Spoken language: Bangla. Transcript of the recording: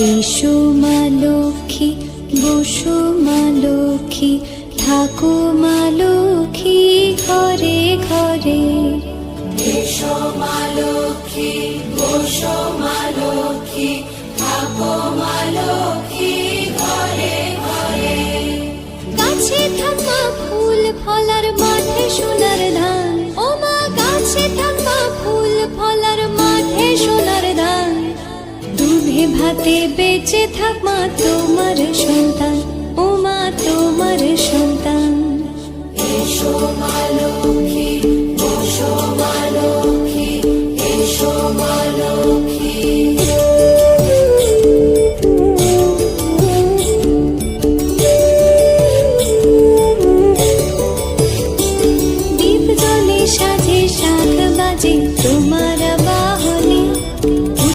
এসো মা লক্ষ্মী, বসো মা লক্ষ্মী, থাকো মা লক্ষ্মী ঘরে ঘরে। এসো মা লক্ষ্মী, বসো মা লক্ষ্মী, থাকো মা লক্ষ্মী ঘরে ঘরে। গাছে থাকা ফুল ফলার মাঠে সোনার ধান, ও মা গাছে থাকা ফুল ফলার মাঠে সোনার ধান। দুধে ভাতে বেঁচে থাক মা তোমার সন্তান, ও মা তোমার সন্তান। এসো মা লক্ষ্মী, বসো মা লক্ষ্মী।